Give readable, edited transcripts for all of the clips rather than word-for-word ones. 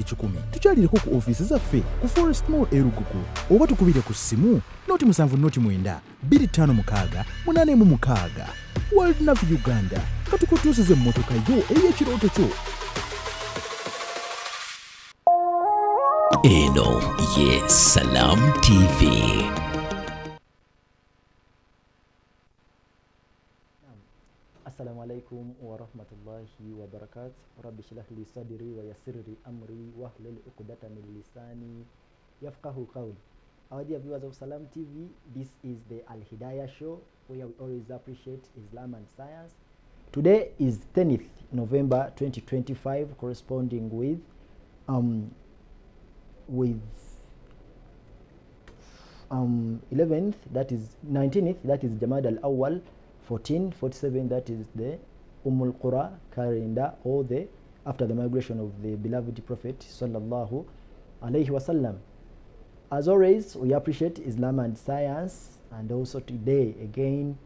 Chikumi tukyalireko ku office zaffe ku Forest Mall Erugugu oba tukubire ku ssimu noti 7 25 8 World Nav Uganda katukutuusize emmotoka yo ey'ekirooto kyo. Eno ye Salam TV. Assalamu alaikum wa rahmatullahi wa barakatuh. Rabbi shrah li sadri wa yassir li amri wahlul 'uqdatan min lisani yafqahu qawli. Our dear viewers of Salam TV, this is the Alhidaayah show where we always appreciate Islam and science. Today is 10th November 2025, corresponding with 11th, that is 19th, that is Jamad al-Awwal 1447, that is the Qura calendar, or the after the migration of the beloved Prophet sallallahu alaihi wasallam. As always, we appreciate Islam and science, and also today again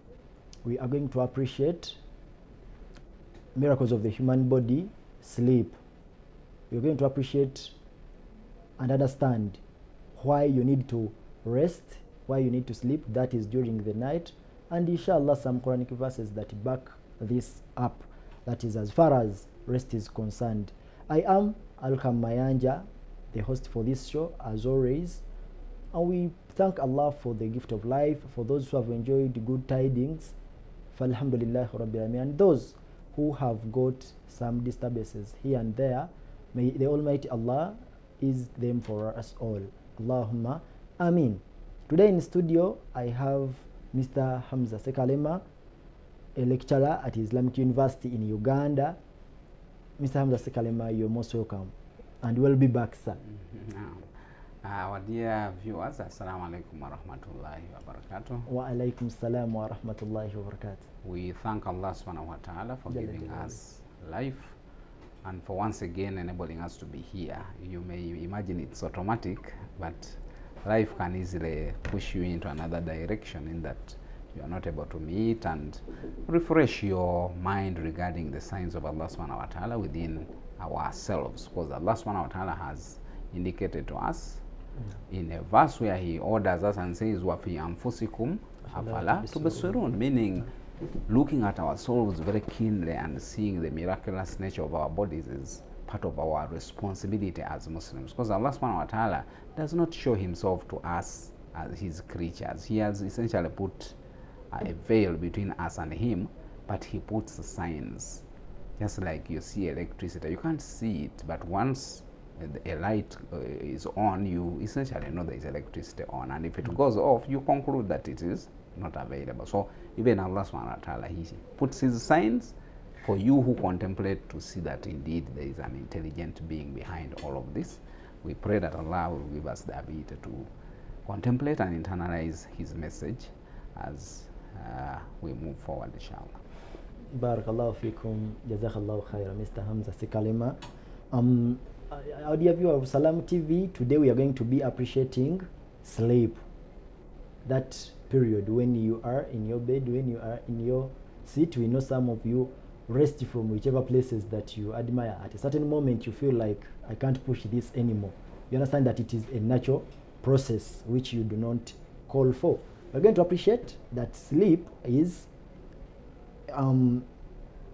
we are going to appreciate miracles of the human body, sleep. We are going to appreciate and understand why you need to rest, why you need to sleep, that is during the night, and inshallah some Quranic verses that back this up, that is as far as rest is concerned. I am Alham Mayanja, the host for this show as always, and we thank Allah for the gift of life, for those who have enjoyed good tidings, falhamdulillah rabbil alamin, and those who have got some disturbances here and there, may the Almighty Allah ease them for us all. Allahumma Ameen. Today in studio I have Mr. Hamza Sekalema, a lecturer at Islamic University in Uganda. Mr. Hamza Sekalema, you're most welcome and we'll be back, sir. Our dear viewers, assalamu alaikum wa rahmatullahi wa barakatuh. Wa alaikum salam wa rahmatullahi wa barakatuh. We thank Allah subhanahu wa ta'ala for giving us life and for once again enabling us to be here. You may imagine it's automatic, but life can easily push you into another direction in that you are not able to meet and refresh your mind regarding the signs of Allah subhanahu wa ta'ala within ourselves, because Allah subhanahu wa ta'ala has indicated to us in a verse where he orders us and says وَفِي أَنفُسِكُمْ أَفَلَا تُبْصِرُونَ, meaning looking at ourselves very keenly and seeing the miraculous nature of our bodies is part of our responsibility as Muslims, because Allah subhanahu wa ta'ala does not show himself to us as his creatures. He has essentially put a veil between us and him, but he puts signs. Just like you see electricity, you can't see it, but once a light is on, you essentially know there is electricity on, and if it goes off, you conclude that it is not available. So even Allah subhanahu wa ta'ala, he puts his signs for you who contemplate to see that indeed there is an intelligent being behind all of this. We pray that Allah will give us the ability to contemplate and internalize his message as we move forward, inshallah. Barakallahu fikum, jazakallahu khaira, Mr. Hamza Sekalema. Our dear viewer of Salam TV, today we are going to be appreciating sleep. That period when you are in your bed, when you are in your seat. We know some of you rest from whichever places that you admire. At a certain moment you feel like, I can't push this anymore. You understand that it is a natural process which you do not call for. We're going to appreciate that sleep is a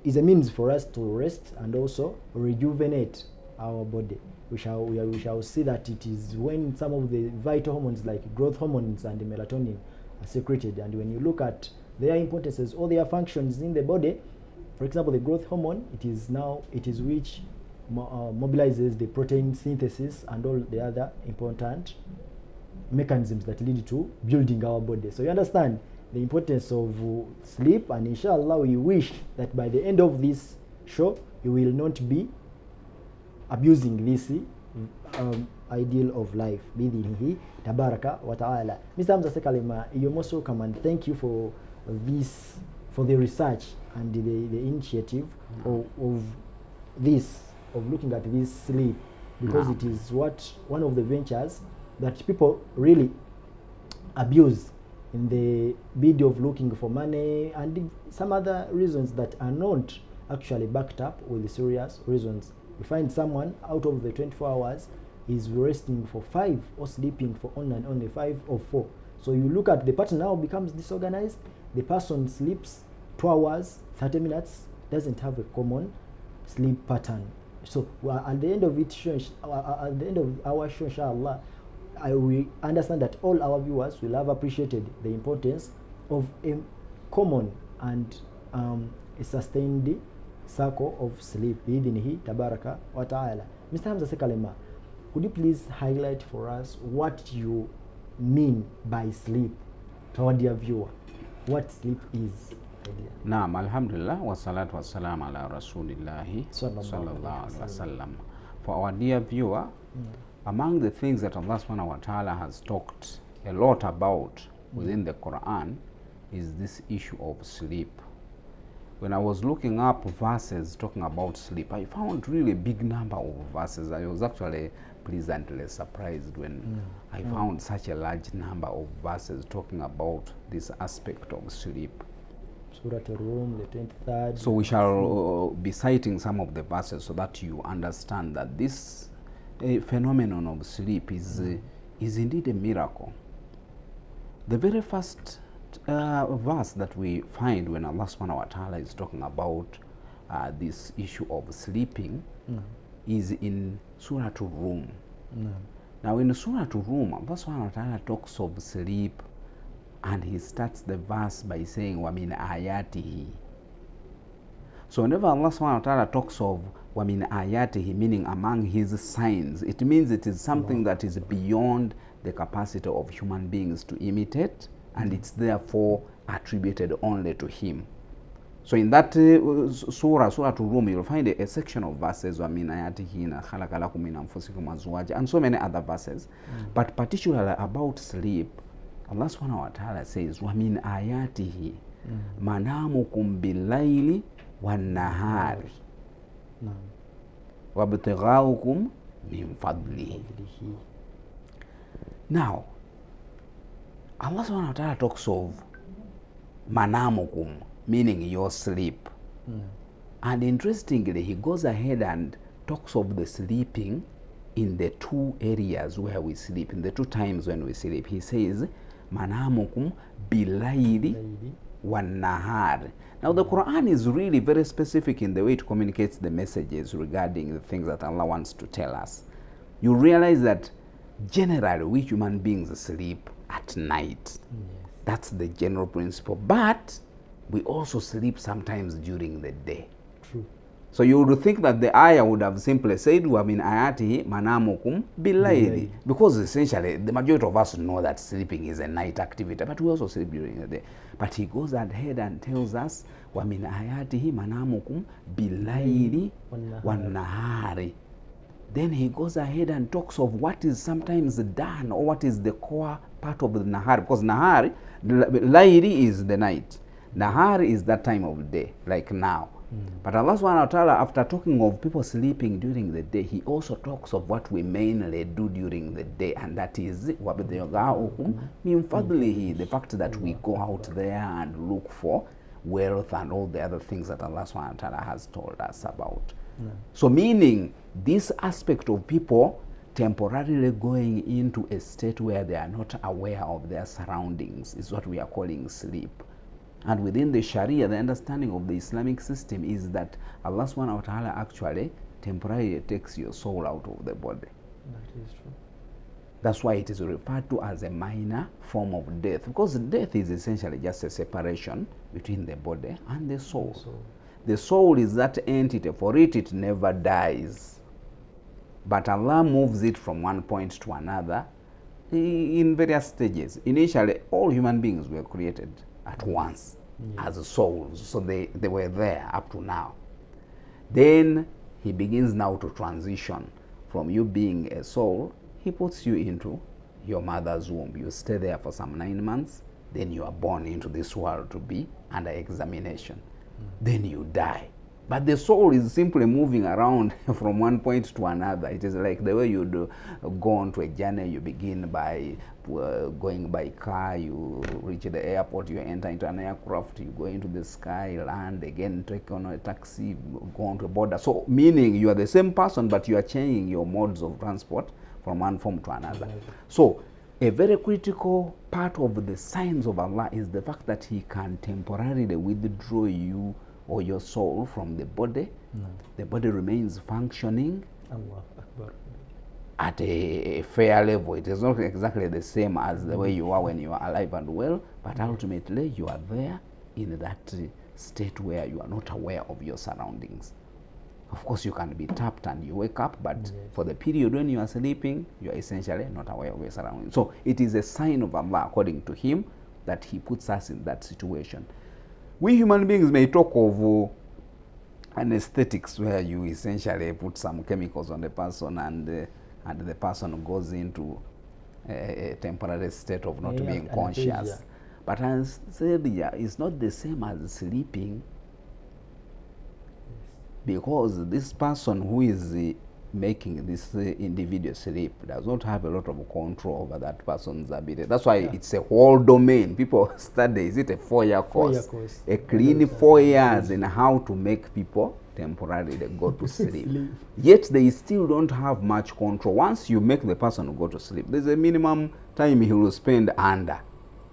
means for us to rest and also rejuvenate our body. We shall see that it is when some of the vital hormones like growth hormones and the melatonin are secreted, and when you look at their importances or their functions in the body, for example, the growth hormone, it is which mobilizes the protein synthesis and all the other important mechanisms that lead to building our body. So you understand the importance of sleep, and inshallah we wish that by the end of this show you will not be abusing this ideal of life. Bidinihi tabaraka wa ta'ala. Mr. Hamza Sekalema, you're most welcome, and thank you for this, for the research and the initiative of looking at this sleep, because it is one of the ventures that people really abuse in the bid of looking for money and some other reasons that are not actually backed up with serious reasons You find someone out of the 24 hours is resting for 5 or sleeping for only 5 or 4. So you look at the pattern now becomes disorganized. The person sleeps 2 hours, 30 minutes, doesn't have a common sleep pattern. So at the end of it, at the end of our show, inshallah, we understand that all our viewers will have appreciated the importance of a common and a sustained circle of sleep. Bi'idhnihi tabaraka wa ta'ala. Mr. Hamza Sekalema, could you please highlight for us what you mean by sleep to our dear viewer? What sleep is? Naam, alhamdulillah, wa salatu wa salam ala rasulillahi sallallahu alaihi wasallam. For our dear viewer, among the things that Allah subhanahu wa ta'ala has talked a lot about within the Quran is this issue of sleep. When I was looking up verses talking about sleep, I found really a big number of verses. I was actually pleasantly surprised when I found such a large number of verses talking about this aspect of sleep. Surah Al-Rum, the 23rd. So we shall be citing some of the verses so that you understand that this phenomenon of sleep is indeed a miracle. The very first verse that we find when Allah subhanahu wa ta'ala is talking about this issue of sleeping is in Surah Al-Rum. Now in Surah Al-Rum, Allah subhanahu wa ta'ala talks of sleep, and he starts the verse by saying وَمِنْ آيَاتِهِ. So whenever Allah subhanahu wa ta'ala talks of وَمِنْ آيَاتِهِ, meaning among his signs, it means it is something that is beyond the capacity of human beings to imitate, and it's therefore attributed only to him. So in that Surah Al-Rum, you'll find a section of verses وَمِنْ آيَاتِهِ خَلَقَ لَكُم مِّنْ أَنفُسِكُمْ أَزْوَاجًا, and so many other verses. But particularly about sleep, Allah subhanahu wa ta'ala says وَمِنْ آيَاتِهِ مَنَامُكُمْ بِاللَّيْلِ وَالنَّهَارِ وَابْتِغَاؤُكُمْ مِنْ فَضْلِهِ. Now, Allah subhanahu wa ta'ala talks of manamukum, meaning your sleep. And interestingly, he goes ahead and talks of the sleeping in the two areas where we sleep, in the two times when we sleep. He says, manamukum bilayli wan nahar. Now the Quran is really very specific in the way it communicates the messages regarding the things that Allah wants to tell us. You realize that generally we human beings sleep at night. That's the general principle. But we also sleep sometimes during the day. True. So you would think that the ayah would have simply said, وَمِنْ آيَاتِهِ مَنَامُكُمْ بِاللَّيْلِ, because essentially the majority of us know that sleeping is a night activity, but we also sleep during the day. But he goes ahead and tells us, وَمِنْ آيَاتِهِ مَنَامُكُمْ بِاللَّيْلِ وَالنَّهَارِ. Then he goes ahead and talks of what is sometimes done, or what is the core part of the nahar, because nahar, layli is the night, nahar is that time of day, like now. But Allah subhanahu wa ta'ala, after talking of people sleeping during the day, he also talks of what we mainly do during the day, and that is وَبِتِغَاؤُكُمْ مِنْ فَضْلِهِ, the fact that we go out there and look for wealth and all the other things that Allah subhanahu wa ta'ala has told us about. So meaning this aspect of people temporarily going into a state where they are not aware of their surroundings is what we are calling sleep. And within the Sharia, the understanding of the Islamic system is that Allah subhanahu wa ta'ala actually temporarily takes your soul out of the body. That is true. That's why it is referred to as a minor form of death, because death is essentially just a separation between the body and the soul. The soul is that entity. For it never dies. But Allah moves it from one point to another in various stages. Initially, all human beings were created at once as souls. So they were there up to now. Then he begins now to transition from you being a soul. He puts you into your mother's womb. You stay there for some 9 months. Then you are born into this world to be under examination. Then you die. But the soul is simply moving around from one point to another. It is like the way you do go on to a journey. You begin by going by car, you reach the airport, you enter into an aircraft, you go into the sky, land again, take on a taxi, go on to a border. So meaning you are the same person, but you are changing your modes of transport from one form to another. So a very critical part of the signs of Allah is the fact that He can temporarily withdraw you or your soul from the body. The body remains functioning Allah Akbar. at a fair level. It is not exactly the same as the way you are when you are alive and well, but ultimately you are there in that state where you are not aware of your surroundings. Of course, you can be tapped and you wake up, but for the period when you are sleeping, you are essentially not aware of your surroundings. So it is a sign of Allah, according to Him, that He puts us in that situation. We human beings may talk of anesthetics, where you essentially put some chemicals on the person and the person goes into a temporary state of not being conscious. But anesthesia is not the same as sleeping, because this person who is making this individual sleep does not have a lot of control over that person's ability. That's why it's a whole domain. People study, is it a 4-year course? 4-year course. A clean 4 years in how to make people temporarily go to sleep. Yet they still don't have much control. Once you make the person go to sleep, there's a minimum time he will spend under,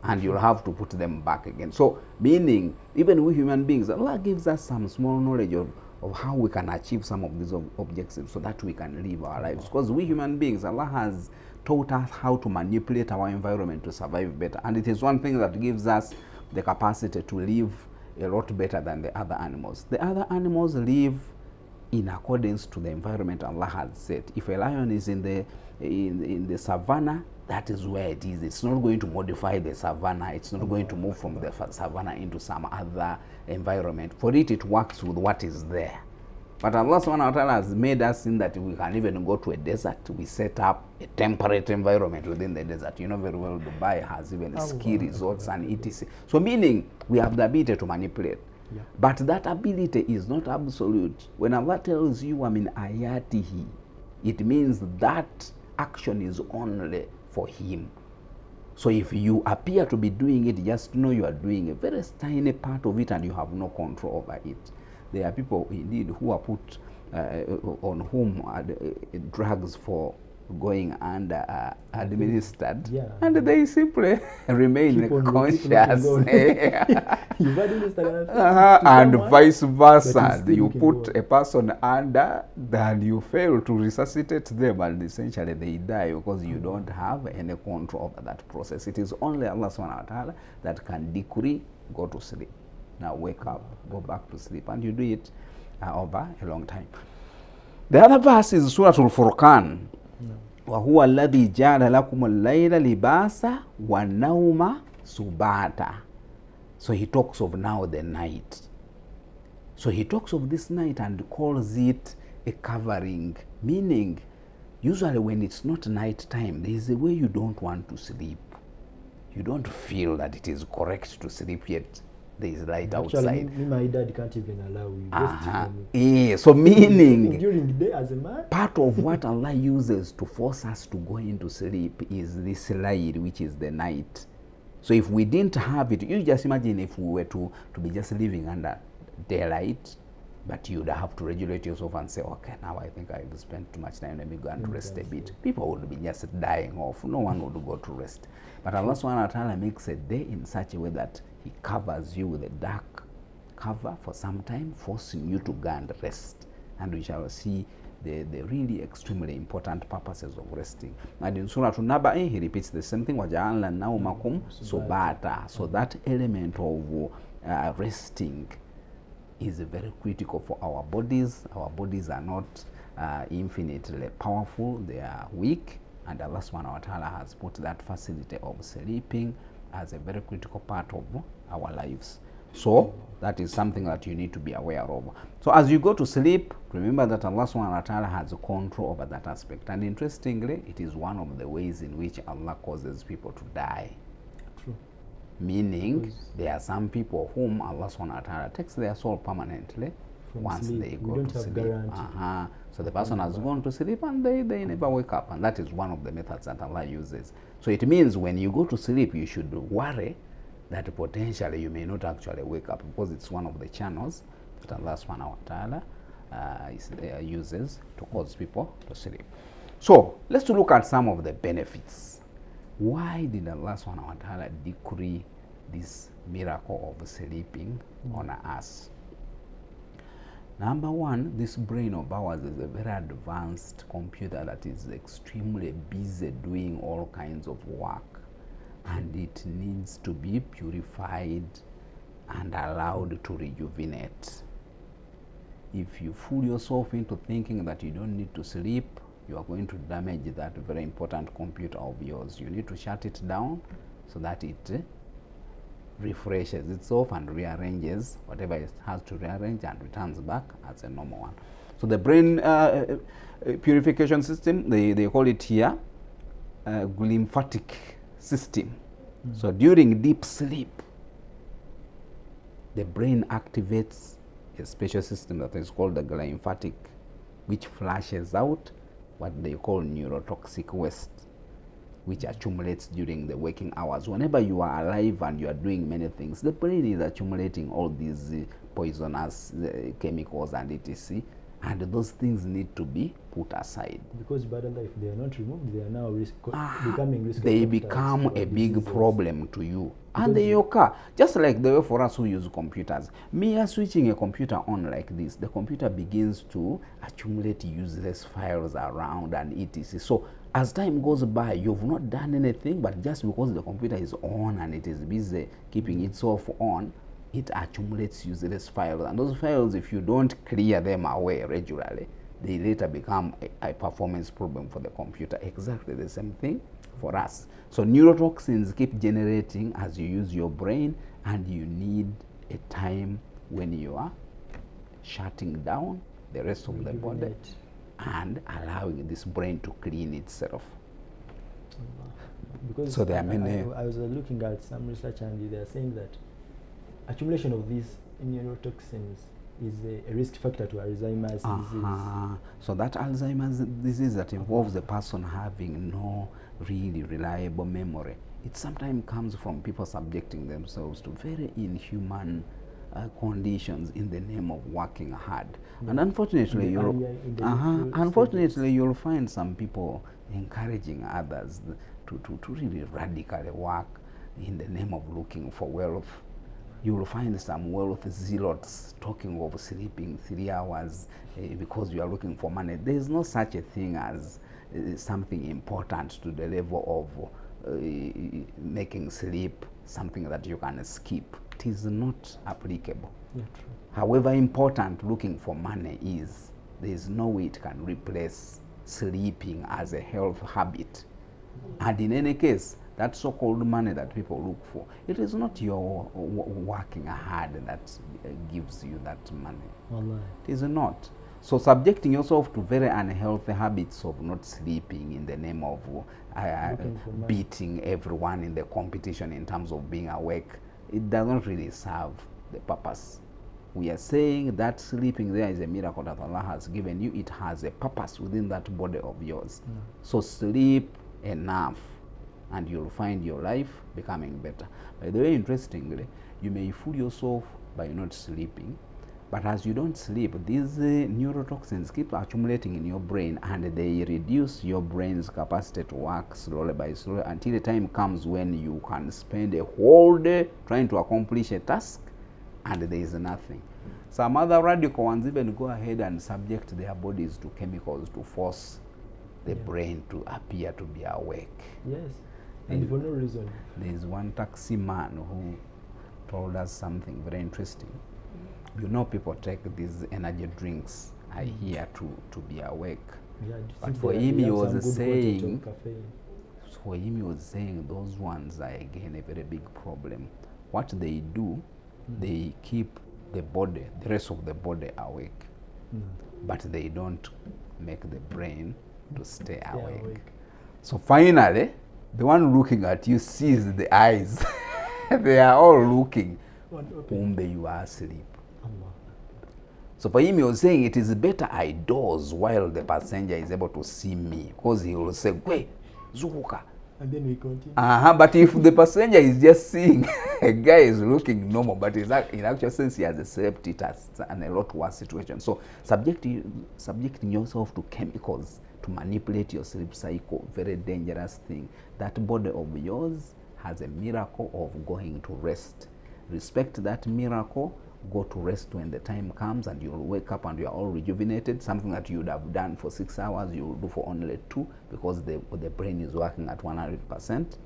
and you'll have to put them back again. So meaning, even we human beings, Allah gives us some small knowledge of how we can achieve some of these objectives so that we can live our lives. Because we human beings, Allah has taught us how to manipulate our environment to survive better. And it is one thing that gives us the capacity to live a lot better than the other animals. The other animals live in accordance to the environment Allah has set. If a lion is in the savannah, that is where it is. It's not going to modify the savannah. It's not going to move from the savannah into some other environment. For it, it works with what is there. But Allah subhanahu wa ta'ala has made us in that we can even go to a desert. We set up a temperate environment within the desert. You know very well Dubai has even ski resorts and etc. So meaning we have the ability to manipulate. But that ability is not absolute. When Allah tells you I'm in ayatihi, it means that action is only for Him. So if you appear to be doing it, just know you are doing a very tiny part of it and you have no control over it. There are people indeed who are put on whom drugs for going under administered, and they simply remain conscious. And vice versa. You put a person under, then you fail to resuscitate them, and essentially they die because you don't have any control over that process. It is only Allah subhanahu wa ta'ala that can decree, go to sleep. Now wake up, go back to sleep, and you do it over a long time. The other verse is Surah Al-Furqan. وَهُوَ الَّذِي جَعَلَ لَكُمُ اللَّيْلَ لِبَاسًا وَالنَّوْمَ سُبَاتًا. So he talks of now the night. So he talks of this night and calls it a covering, meaning usually when it's not night time, there is a way you don't want to sleep. You don't feel that it is correct to sleep yet. There is light outside. Actually, my dad can't even allow you. Yeah, so meaning during the day as a man, part of what Allah uses to force us to go into sleep is this light, which is the night. So if we didn't have it, you just imagine if we were to be just living under daylight, but you'd have to regulate yourself and say, okay, now I think I've spent too much time, let me go and rest a bit. People would be just dying off. No one would go to rest. But Allah subhanahu wa ta'ala makes a day in such a way that He covers you with a dark cover for some time, forcing you to go and rest. And we shall see the really extremely important purposes of resting. And in Surah An-Naba, He repeats the same thing, وَجَعَلْنَا نَوْمَكُمْ سُبَاتًا. So that element of resting is very critical for our bodies. Our bodies are not infinitely powerful, they are weak, and Allah subhanahu wa ta'ala has put that facility of sleeping as a very critical part of our lives. So that is something that you need to be aware of. So as you go to sleep, remember that Allah subhanahu wa ta'ala has a control over that aspect. And interestingly, it is one of the ways in which Allah causes people to die. True. Meaning, there are some people whom Allah subhanahu wa ta'ala takes their soul permanently From once sleep. they You go don't to have sleep. guarantee. So the person has gone to sleep and they never wake up, and that is one of the methods that Allah uses. So it means when you go to sleep, you should worry that potentially you may not actually wake up, because it's one of the channels that Allah subhanahu wa ta'ala uses to cause people to sleep. So let's look at some of the benefits. Why did Allah subhanahu wa ta'ala decree this miracle of sleeping on us? Number one, this brain of ours is a very advanced computer that is extremely busy doing all kinds of work, and it needs to be purified and allowed to rejuvenate. If you fool yourself into thinking that you don't need to sleep, you are going to damage that very important computer of yours. You need to shut it down so that it refreshes itself and rearranges whatever it has to rearrange and returns back as a normal one. So the brain purification system, they call it here glymphatic system. So during deep sleep, the brain activates a special system that is called the glymphatic, which flushes out what they call neurotoxic waste, which accumulates during the waking hours. Whenever you are alive and you are doing many things, the brain is accumulating all these poisonous chemicals and etc. And those things need to be put aside. Because by the life, they are not removed, they are now becoming risk. They become a big diseases. problem to you. And they occur, just like the way for us who use computers. Mere switching a computer on like this, the computer begins to accumulate useless files around and etc. So as time goes by, you've not done anything, but just because the computer is on and it is busy keeping itself on, it accumulates useless files. And those files, if you don't clear them away regularly, they later become a performance problem for the computer. Exactly the same thing for us. So neurotoxins keep generating as you use your brain, and you need a time when you are shutting down the rest of the body and allowing this brain to clean itself. Because so there are many. I was looking at some research, and they are saying that accumulation of these neurotoxins is a risk factor to Alzheimer's disease. So that Alzheimer's disease that involves the person having no really reliable memory, it sometimes comes from people subjecting themselves to very inhuman conditions in the name of working hard. And unfortunately, you'll find some people encouraging others to really radically work in the name of looking for wealth. You will find some wealth zealots talking of sleeping 3 hours because you are looking for money. There is no such a thing as something important to the level of making sleep something that you can skip. It is not applicable. Yeah, However important looking for money is, there is no way it can replace sleeping as a health habit. And in any case, that so-called money that people look for, it is not your working hard that gives you that money. Wallahi. It is not. So subjecting yourself to very unhealthy habits of not sleeping in the name of beating everyone in the competition in terms of being awake, it doesn't really serve the purpose. We are saying that sleeping there is a miracle that Allah has given you. It has a purpose within that body of yours. So sleep enough, and you'll find your life becoming better. By the way, interestingly, you may fool yourself by not sleeping, but as you don't sleep, these neurotoxins keep accumulating in your brain, and they reduce your brain's capacity to work slowly by slowly until the time comes when you can spend a whole day trying to accomplish a task, and there is nothing. Some other radical ones even go ahead and subject their bodies to chemicals to force the brain to appear to be awake. Yes, and for no reason. There is one taxi man who told us something very interesting. You know, people take these energy drinks, I hear, to be awake. Yeah, But for him, he was saying, those ones are again a very big problem. What they do, they keep the body, the rest of the body awake, but they don't make the brain to stay awake. So finally, the one looking at you sees the eyes. They are all looking. Kumbe you are asleep. So for him, he was saying it is better I doze while the passenger is able to see me, because he will say, "Wait, zuhuka." And then we continue. But if the passenger is just seeing a guy is looking normal, but in actual sense he has escaped it as a lot worse situation. So subjecting yourself to chemicals to manipulate your sleep cycle, very dangerous thing. That body of yours has a miracle of going to rest. Respect that miracle. Go to rest when the time comes, and you'll wake up and you're all rejuvenated. Something that you would have done for 6 hours, you will do for only 2, because the brain is working at 100%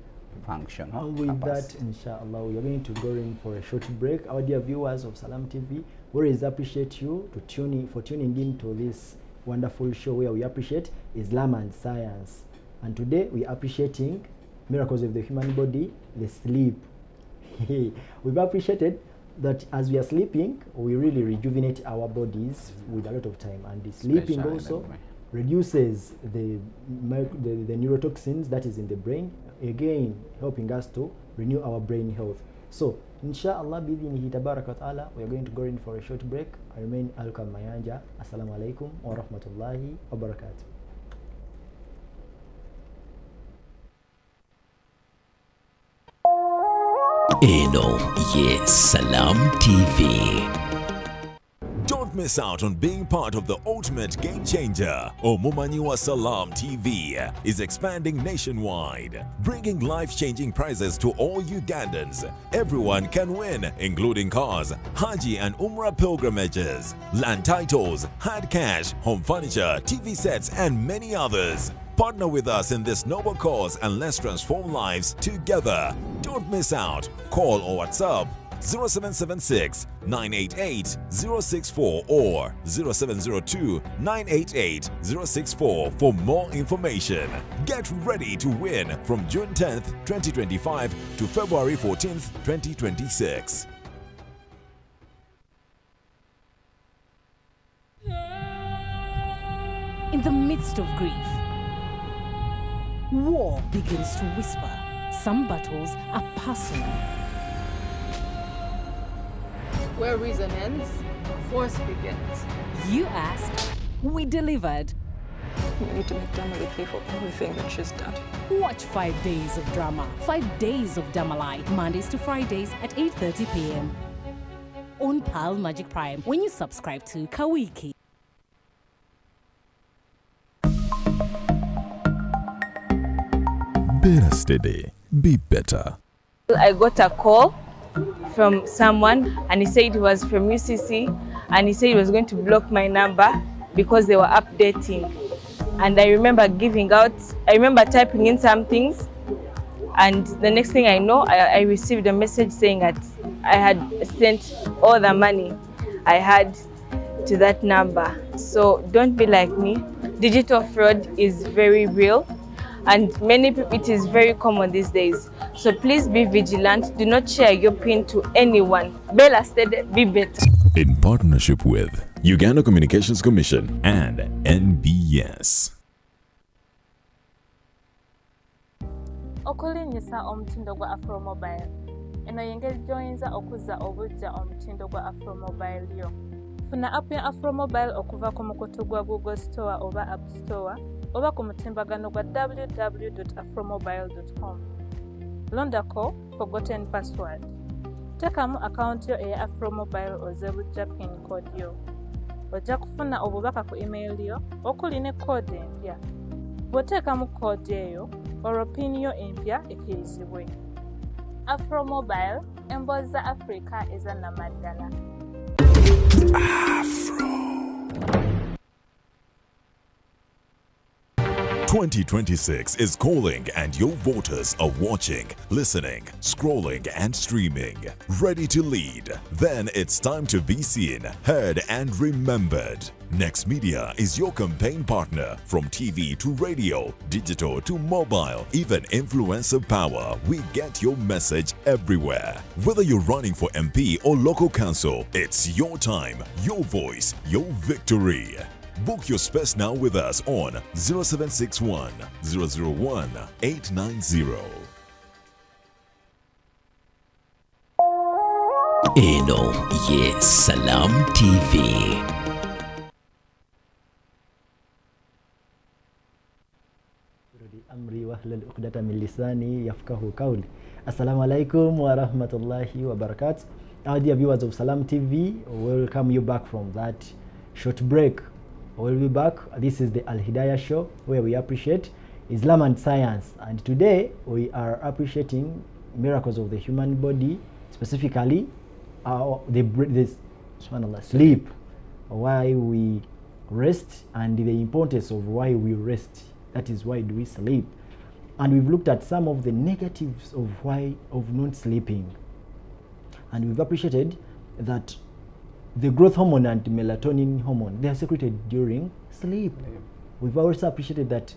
function. And with that, inshallah, we are going to go in for a short break. Our dear viewers of Salam TV, we always appreciate you for tuning in to this wonderful show where we appreciate Islam and science. And today we are appreciating miracles of the human body, the sleep. We've appreciated that as we are sleeping, we really rejuvenate our bodies with a lot of time, and the sleeping also reduces the neurotoxins that is in the brain, again helping us to renew our brain health. So inshallah bidhinihi tabaraka wa ta'ala, we are going to go in for a short break. I remain Alkam Mayanja. Assalamu alaikum wa rahmatullahi wa barakatuh. Eno, yes, Salam TV. Don't miss out on being part of the ultimate game changer. Omumaniwa Salam TV is expanding nationwide, bringing life-changing prizes to all Ugandans. Everyone can win, including cars, Haji and Umrah pilgrimages, land titles, hard cash, home furniture, TV sets, and many others. Partner with us in this noble cause and let's transform lives together. Don't miss out. Call or WhatsApp 0776 988 064 or 0702 988 064 for more information. Get ready to win from June 10th, 2025 to February 14th, 2026. In the midst of grief, war begins to whisper. Some battles are personal. Where reason ends, force begins. You asked, we delivered. We need to make Dama pay for everything that she's done. Watch 5 days of drama, 5 days of Damalai, Mondays to Fridays at 8:30 p.m. on Pal Magic Prime when you subscribe to Kawiki. Better steady, be better. I got a call from someone and he said he was from UCC and he said he was going to block my number because they were updating. And I remember typing in some things, and the next thing I know, I received a message saying that I had sent all the money I had to that number. So don't be like me. Digital fraud is very real. And many people, it is very common these days. So please be vigilant. Do not share your PIN to anyone. Bella said, be better. In partnership with Uganda Communications Commission and NBS. Okulinyisa omutindo gwa Afro Mobile. Eno yengeri joyinza okuza obujja omutindo gwa Afro Mobile yo. Funa app ya Afro Mobile okuva ku mukutu gwa Google Store oba App Store oba ku mutimbagano gwa www.afromobile.com. Londako forgotten password. Tekamu account yo eya Afro Mobile ozebujja pin code yo. Ojja kufuna obubaka ku email yo okuli ne code empya. Bw'oteekamu code eyo olwo pin yo empya ekkirizibwe. Afro Mobile, emboozi za Africa ezannamaddala. Afro. 2026 is calling and your voters are watching, listening, scrolling and streaming. Ready to lead? Then it's time to be seen, heard and remembered. Next Media is your campaign partner. From TV to radio, digital to mobile, even influencer power, we get your message everywhere. Whether you're running for MP or local council, it's your time, your voice, your victory. Book your space now with us on 0761 001 890. Eno, yes, Salam TV. أمري واحلل عقدة من لساني يفقه قولي. Assalamu alaikum wa rahmatullahi wa barakatuh. Our dear viewers of Salam TV, welcome you back from that short break. We'll be back. This is the Alhidaayah show where we appreciate Islam and science. And today we are appreciating miracles of the human body, specifically subhanallah, sleep, why we rest, and the importance of why we rest. That is, why do we sleep? And we've looked at some of the negatives of not sleeping. And we've appreciated that the growth hormone and melatonin hormone, they are secreted during sleep. We've also appreciated that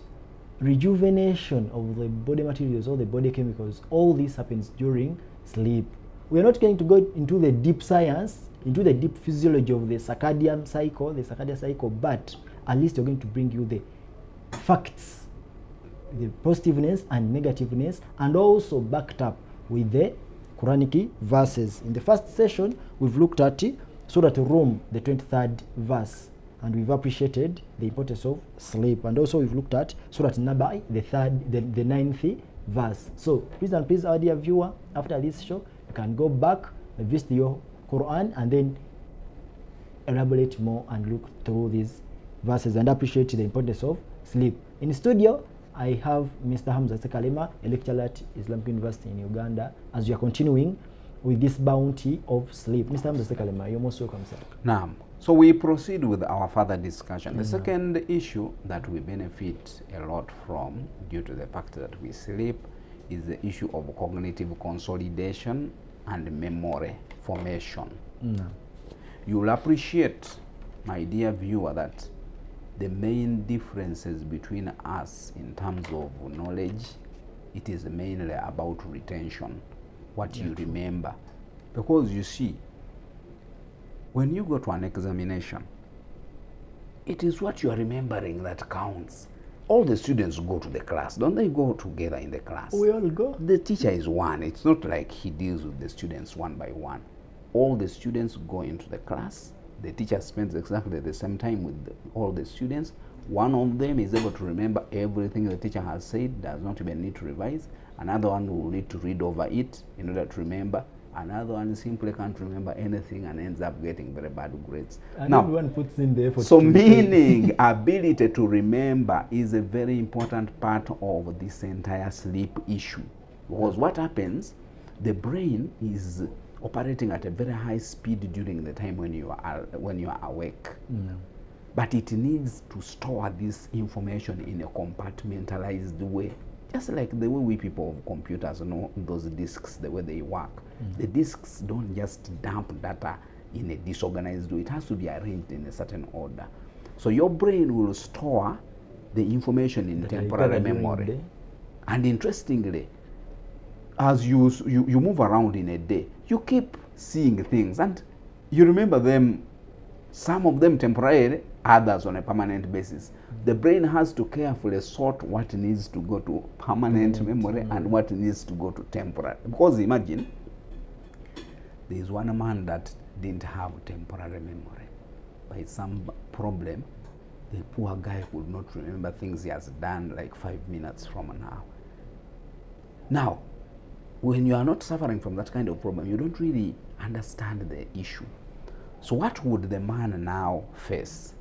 rejuvenation of the body materials, all the body chemicals, all this happens during sleep. We are not going to go into the deep science, into the deep physiology of the circadian cycle, but at least we're going to bring you the facts, the positiveness and negativeness, and also backed up with the Quranic verses. In the first session, we've looked at Surah Rum, the 23rd verse, and we've appreciated the importance of sleep. And also we've looked at Surah Nabai, the 9th verse. So please and please, our dear viewer, after this show, you can go back, visit your Quran, and then elaborate more and look through these verses and appreciate the importance of sleep. In the studio, I have Mr. Hamza Sekalema, a lecturer at Islamic University in Uganda, as we are continuing with this bounty of sleep. Mr. Hamza Sekalema, you're most welcome, sir. Naam. So we proceed with our further discussion. The second issue that we benefit a lot from due to the fact that we sleep is the issue of cognitive consolidation and memory formation. You'll appreciate, my dear viewer, that the main differences between us in terms of knowledge, it is mainly about retention, what you remember. Because you see, when you go to an examination, it is what you are remembering that counts. All the students go to the class. Don't they go together in the class? We all go. The teacher is one. It's not like he deals with the students one by one. All the students go into the class. The teacher spends exactly the same time with all the students. One of them is able to remember everything the teacher has said, does not even need to revise. Another one will need to read over it in order to remember. Another one simply can't remember anything and ends up getting very bad grades. And now, everyone puts in the effort. So meaning ability to remember is a very important part of this entire sleep issue. Because what happens, the brain is operating at a very high speed during the time when you are awake. But it needs to store this information in a compartmentalized way. Just like the way we people of computers know those disks, the way they work. The disks don't just dump data in a disorganized way. It has to be arranged in a certain order. So your brain will store the information in temporary memory. And interestingly, as you move around in a day, you keep seeing things and you remember them, some of them temporarily, others on a permanent basis. The brain has to carefully sort what needs to go to permanent memory and what needs to go to temporary. Because imagine, there is one man that didn't have temporary memory. By some problem, the poor guy could not remember things he has done like 5 minutes from now. Now, when you are not suffering from that kind of problem, you don't really understand the issue. So what would the man now face?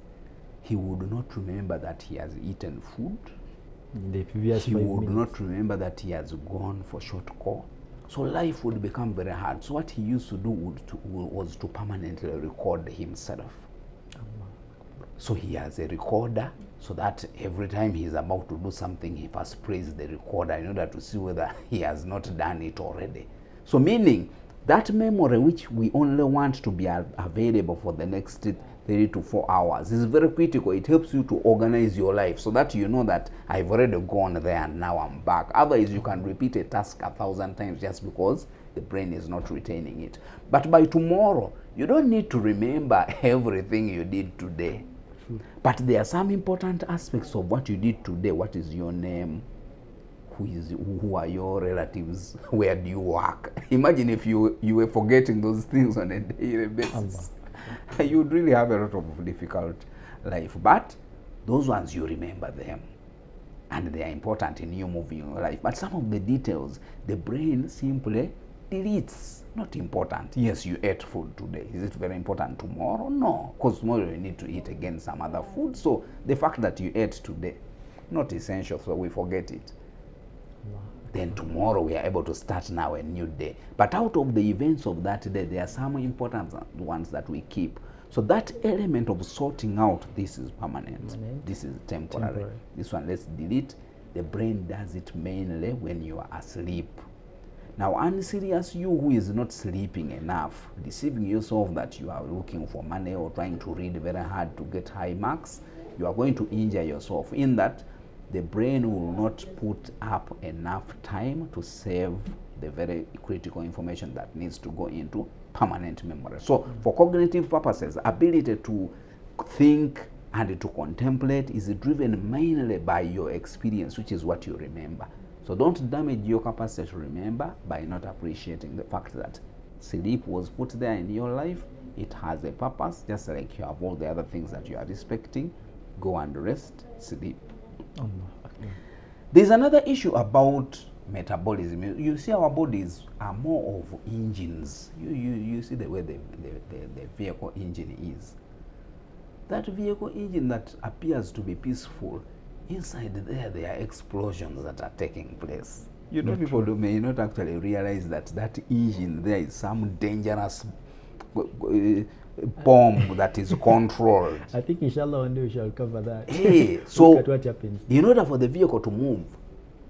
He would not remember that he has eaten food. In the previous he 5 would minutes. not remember that he has gone for short call. So life would become very hard. So what he used to do was to permanently record himself. So he has a recorder, so that every time he's about to do something, he first plays the recorder in order to see whether he has not done it already. So meaning, that memory which we only want to be available for the next 3 to 4 hours is very critical. It helps you to organize your life so that you know that I've already gone there and now I'm back. Otherwise, you can repeat a task 1,000 times just because the brain is not retaining it. But by tomorrow, you don't need to remember everything you did today. But there are some important aspects of what you did today. What is your name? Who are your relatives? Where do you work? Imagine if you were forgetting those things on a daily basis. You would really have a lot of difficult life. But those ones, you remember them. and they are important in you moving your life. But some of the details, the brain simply deletes. Not important. Yes, you ate food today. Is it very important tomorrow? No, because tomorrow you need to eat again some other food. So the fact that you ate today, not essential, so we forget it. Then tomorrow we are able to start now a new day. But out of the events of that day, there are some important ones that we keep. So that element of sorting out, this is permanent, this is temporary. This one, let's delete. The brain does it mainly when you are asleep. Now, unserious you who is not sleeping enough, deceiving yourself that you are looking for money or trying to read very hard to get high marks, you are going to injure yourself in that the brain will not put up enough time to save the very critical information that needs to go into permanent memory. So for cognitive purposes, ability to think and to contemplate is driven mainly by your experience, which is what you remember. So don't damage your capacity to remember by not appreciating the fact that sleep was put there in your life. It has a purpose, just like you have all the other things that you are respecting. Go and rest, sleep. There's another issue about metabolism. You see, our bodies are more of engines. You see the way the vehicle engine is. That vehicle engine that appears to be peaceful, inside there are explosions that are taking place. You know, people may not actually realize that that engine there is some dangerous bomb that is controlled. I think inshallah one day we shall cover that. Hey, so look at what happens. In order for the vehicle to move,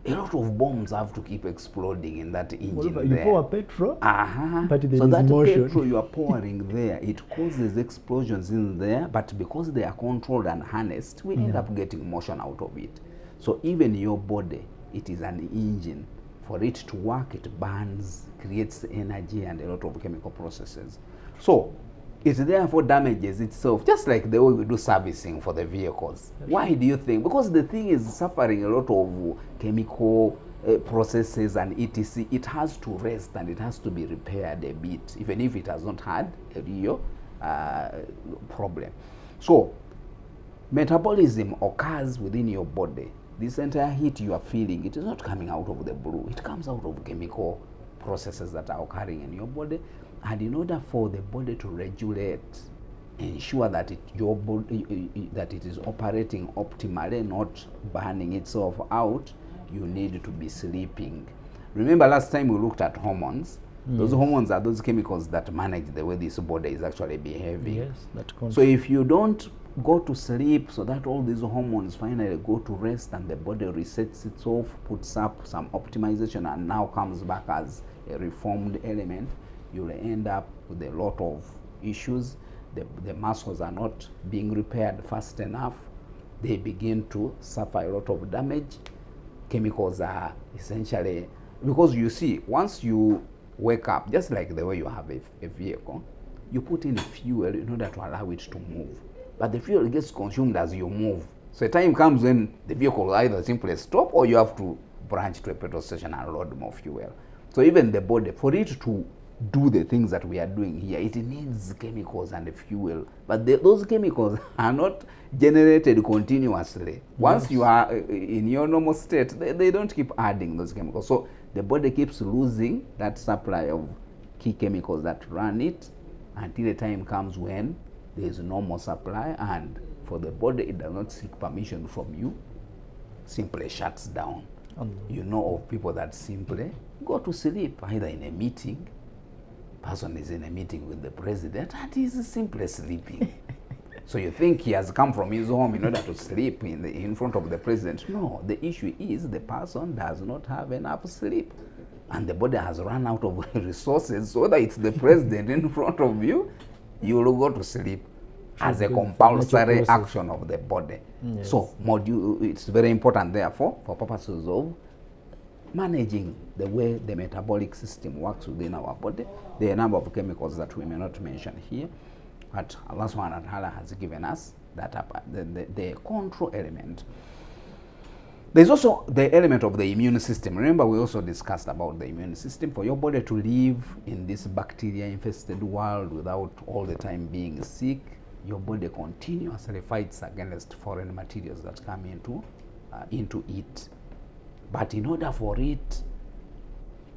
a lot of bombs have to keep exploding in that engine there. You pour petrol, but there so is that motion. petrol you are pouring there, it causes explosions in there, but because they are controlled and harnessed, we end up getting motion out of it. So even your body, it is an engine. For it to work, it burns, creates energy and a lot of chemical processes. So it therefore damages itself, just like the way we do servicing for the vehicles. Why do you think? Because the thing is suffering a lot of chemical processes and etc. It has to rest and it has to be repaired a bit, even if it has not had a real problem. So metabolism occurs within your body. This entire heat you are feeling, it is not coming out of the blue. It comes out of chemical processes that are occurring in your body. And in order for the body to regulate, ensure that your body that it is operating optimally, not burning itself out, you need to be sleeping. Remember last time we looked at hormones. Those hormones are those chemicals that manage the way this body is actually behaving. Yes, that so if you don't go to sleep so that all these hormones finally go to rest and the body resets itself, puts up some optimization and now comes back as a reformed element, you'll end up with a lot of issues. The muscles are not being repaired fast enough. They begin to suffer a lot of damage. Chemicals are essentially, because you see, once you wake up, just like the way you have a vehicle, you put in fuel in order to allow it to move. But the fuel gets consumed as you move. So a time comes when the vehicle will either simply stop or you have to branch to a petrol station and load more fuel. So even the body, for it to do the things that we are doing here, it needs chemicals and fuel. But those chemicals are not generated continuously. Once you are in your normal state, they don't keep adding those chemicals. So the body keeps losing that supply of key chemicals that run it until the time comes when there is no more supply, and for the body it does not seek permission from you, simply shuts down. You know of people that simply go to sleep, either in a meeting, person is in a meeting with the president and he's simply sleeping. So you think he has come from his home in order to sleep in front of the president. No, the issue is the person does not have enough sleep and the body has run out of resources, so whether it's the president in front of you, you will go to sleep as a compulsory action of the body. So it's very important therefore for purposes of managing the way the metabolic system works within our body. There are a number of chemicals that we may not mention here, but Allah subhanahu wa ta'ala has given us that the control element. There's also the element of the immune system. Remember, we also discussed about the immune system. For your body to live in this bacteria-infested world without all the time being sick, your body continuously fights against foreign materials that come into into it. But in order for it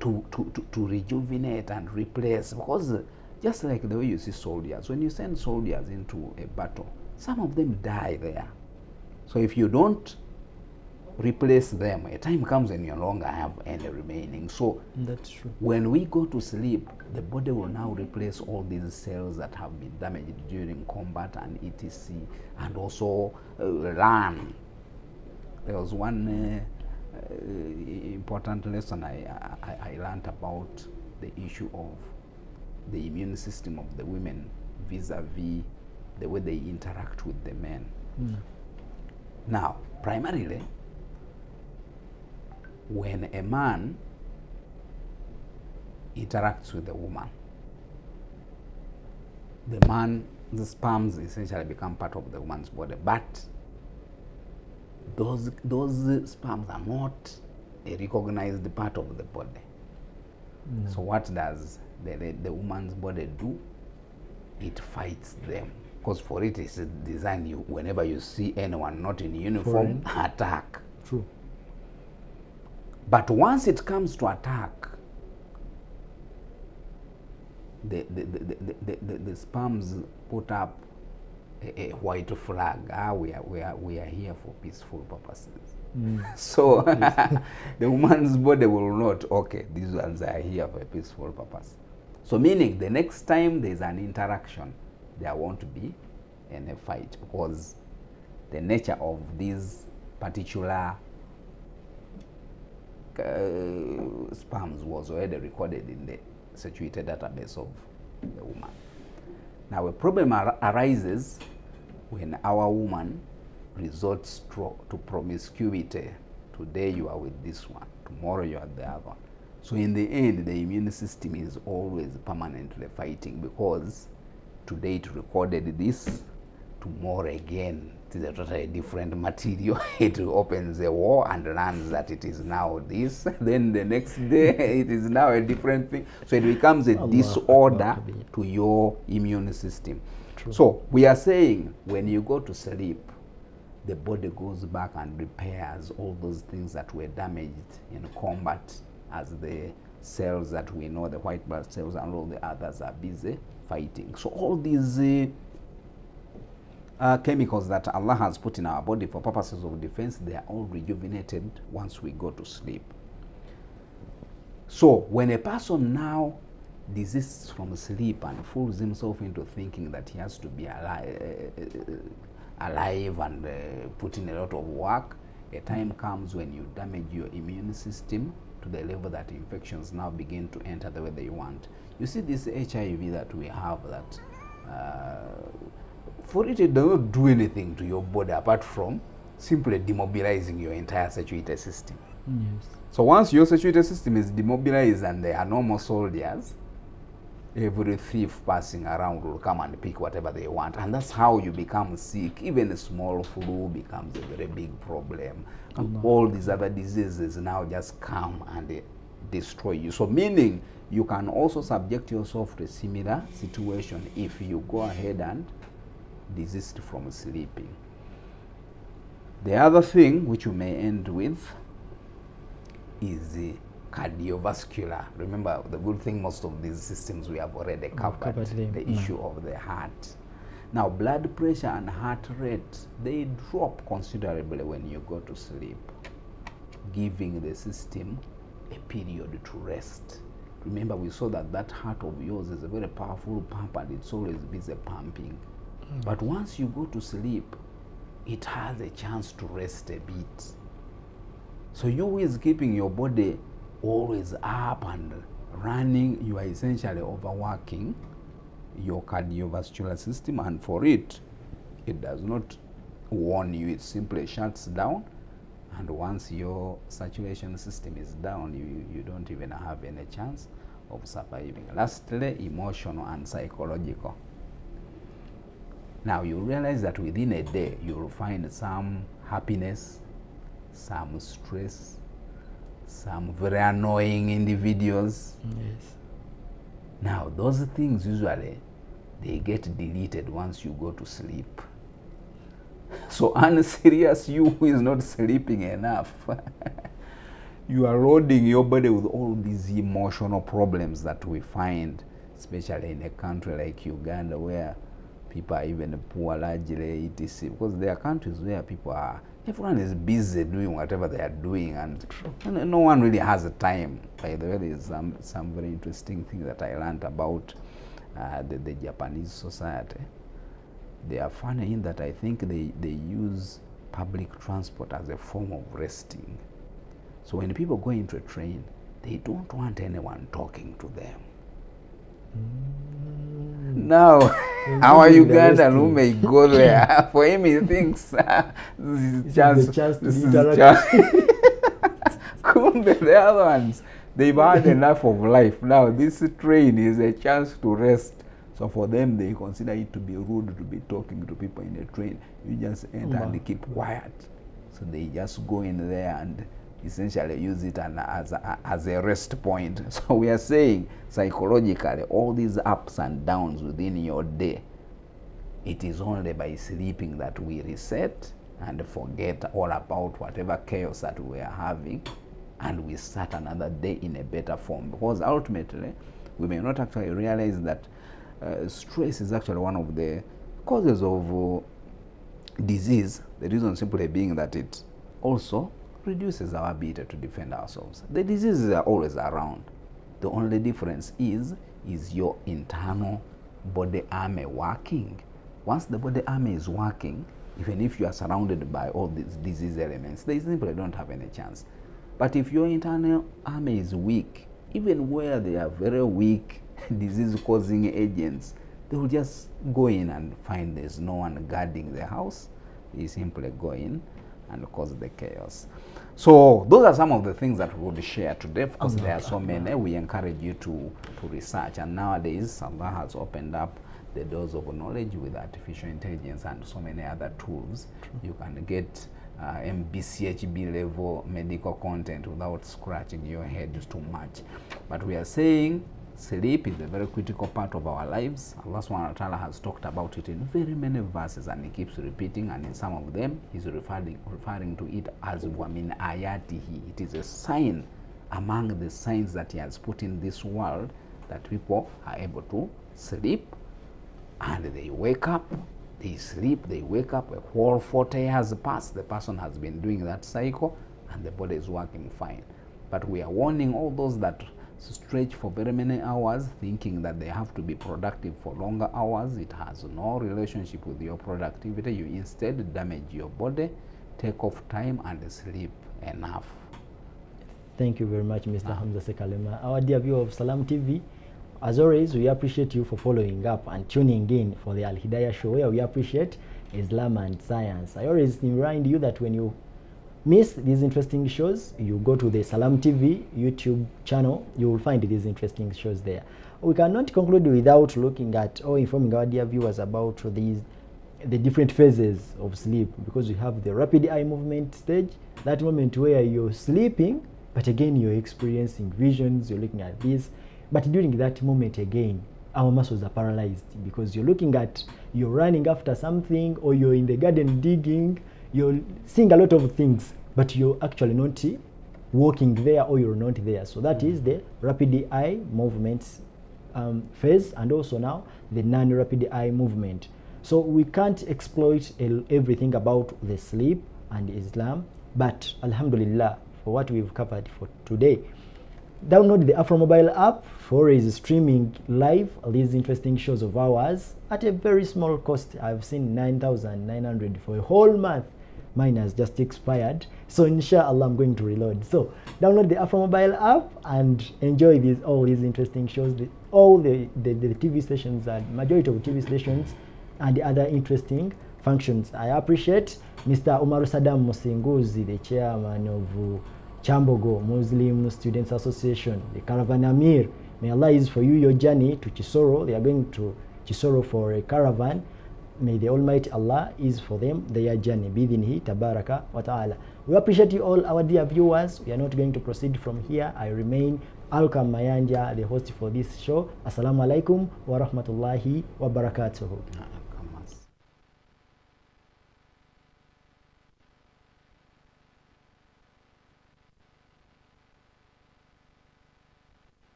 to rejuvenate and replace, because just like the way you see soldiers, when you send soldiers into a battle, some of them die there. So if you don't replace them, a time comes when you no longer have any remaining. So that's true. When we go to sleep, the body will now replace all these cells that have been damaged during combat and etc. and also learn. There was one important lesson I learned about the issue of the immune system of the women vis-a-vis the way they interact with the men. Now, primarily, when a man interacts with a woman, the sperms essentially become part of the woman's body, but those sperms are not a recognized part of the body. So what does the woman's body do? It fights them, because for it is designed, whenever you see anyone not in uniform, attack. True. But once it comes to attack, the sperms put up a white flag. We are here for peaceful purposes. So the woman's body will not, okay, these ones are here for a peaceful purpose. So meaning the next time there's an interaction, there won't be any fight, because the nature of these particular sperms was already recorded in the situated database of the woman. Now a problem arises when our woman resorts to promiscuity. Today you are with this one, tomorrow you are the other. So in the end, the immune system is always permanently fighting, because today it recorded this, tomorrow again it is a totally different material. It opens a war and learns that it is now this. Then the next day it is now a different thing. So it becomes a disorder to your immune system. True. So we are saying when you go to sleep, the body goes back and repairs all those things that were damaged in combat, as the cells that we know, the white blood cells and all the others, are busy fighting. So all these chemicals that Allah has put in our body for purposes of defense, they are all rejuvenated once we go to sleep. So when a person now desists from sleep and fools himself into thinking that he has to be alive and put in a lot of work, a time comes when you damage your immune system to the level that infections now begin to enter the way they want. You see this HIV that we have, that for it does not do anything to your body apart from simply demobilizing your entire satiated system. Yes. So once your satiated system is demobilized and there are no more soldiers, every thief passing around will come and pick whatever they want, and that's how you become sick. Even a small flu becomes a very big problem. All these other diseases now just come and destroy you. So meaning you can also subject yourself to a similar situation if you go ahead and desist from sleeping. The other thing which you may end with is the cardiovascular. Remember, the good thing, most of these systems we have already covered the issue of the heart. Now, blood pressure and heart rate, they drop considerably when you go to sleep, giving the system a period to rest. Remember, we saw that heart of yours is a very powerful pump and it's always busy pumping. But once you go to sleep, it has a chance to rest a bit. So you who is keeping your body always up and running, you are essentially overworking your cardiovascular system, and for it does not warn you, it simply shuts down, and once your saturation system is down, you don't even have any chance of surviving. Lastly, emotional and psychological. Now you realize that within a day you will find some happiness, some stress, some very annoying individuals. Yes. Now those things usually they get deleted once you go to sleep. So unserious you who is not sleeping enough, you are loading your body with all these emotional problems that we find, especially in a country like Uganda, where people are even poor largely, etc. Because there are countries where people are, everyone is busy doing whatever they are doing, and no one really has the time. By the way, there is some very interesting thing that I learned about the Japanese society. They are funny in that I think they use public transport as a form of resting. So when people go into a train, they don't want anyone talking to them. Now, our Ugandan who may go there, for him he thinks this is a chance. Kumbe the other ones, they've had enough of life. Now this train is a chance to rest. So for them, they consider it to be rude to be talking to people in a train. You just enter and keep quiet. So they just go in there and essentially use it as a rest point. So we are saying psychologically, all these ups and downs within your day, it is only by sleeping that we reset and forget all about whatever chaos that we are having, and we start another day in a better form. Because ultimately, we may not actually realize that stress is actually one of the causes of disease. The reason simply being that it also reduces our ability to defend ourselves. The diseases are always around. The only difference is your internal body army working? Once the body army is working, even if you are surrounded by all these disease elements, they simply don't have any chance. But if your internal army is weak, even where they are very weak disease-causing agents, they will just go in and find there's no one guarding the house. They simply go in and cause the chaos. So those are some of the things that we would share today. Of course, there are so many. We encourage you to research. And nowadays, Allah has opened up the doors of knowledge with artificial intelligence and so many other tools. You can get MBCHB level medical content without scratching your head too much. But we are saying sleep is a very critical part of our lives. Allah subhanahu wa ta'ala has talked about it in very many verses, and he keeps repeating, and in some of them he's referring to it as wamin ayatihi. It is a sign among the signs that he has put in this world that people are able to sleep, and they wake up, they sleep, they wake up, a whole 40 years pass, the person has been doing that cycle, and the body is working fine. But we are warning all those that stretch for very many hours thinking that they have to be productive for longer hours. It has no relationship with your productivity. You instead damage your body. Take off time and sleep enough. Thank you very much, Mr. Hamza Sekalema. Our dear viewer of Salam TV, as always, we appreciate you for following up and tuning in for the Alhidaayah show, where we appreciate Islam and science. I always remind you that when you miss these interesting shows, you go to the Salam TV YouTube channel, you will find these interesting shows there. We cannot conclude without looking at or informing our dear viewers about the different phases of sleep, because we have the rapid eye movement stage, that moment where you're sleeping, but again you're experiencing visions, you're looking at this, but during that moment again, our muscles are paralyzed because you're running after something, or you're in the garden digging, you're seeing a lot of things, but you're actually not walking there, or you're not there. So that is the rapid eye movements phase, and also now the non-rapid eye movement. So we can't exploit everything about the sleep and Islam, but alhamdulillah for what we've covered for today. Download the Afro Mobile app for streaming live these interesting shows of ours at a very small cost. I've seen 9,900 for a whole month. Mine has just expired, so inshallah I'm going to reload. So download the Afro Mobile app and enjoy all these interesting shows, all the TV stations, and majority of TV stations, and the other interesting functions. I appreciate Mr. Umaru Saddam Musinguzi, the chairman of Chambogo Muslim Students Association, the Caravan Amir. May Allah ease for you your journey to Chisoro. They are going to Chisoro for a caravan. May the Almighty Allah ease for them their journey. Bidinhi tabaraka wa ta'ala. We appreciate you all, our dear viewers. We are not going to proceed from here. I remain Alkam Mayanja, the host for this show. Assalamu alaikum wa rahmatullahi wa barakatuhu.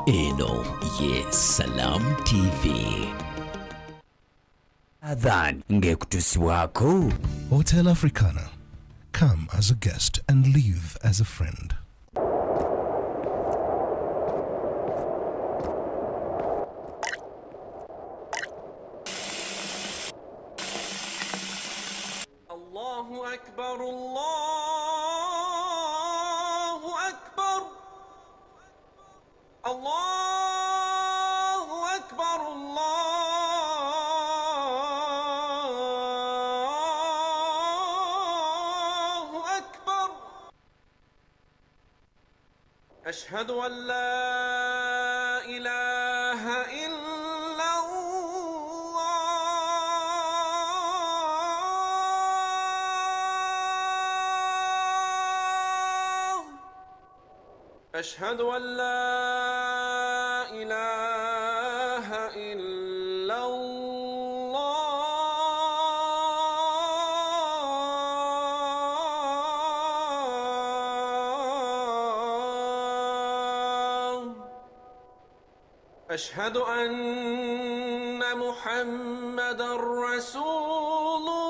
Eno ye Salam TV. Adhan ngekutusibwako. Hotel Africana. Come as a guest and leave as a friend. Allahu Akbar, Allahu Akbar, Allahu Akbar, Allahu Akbar. Ashhadu an la ilaha illa أشهد أن لا إله إلا الله أشهد أن محمدًا رسول الله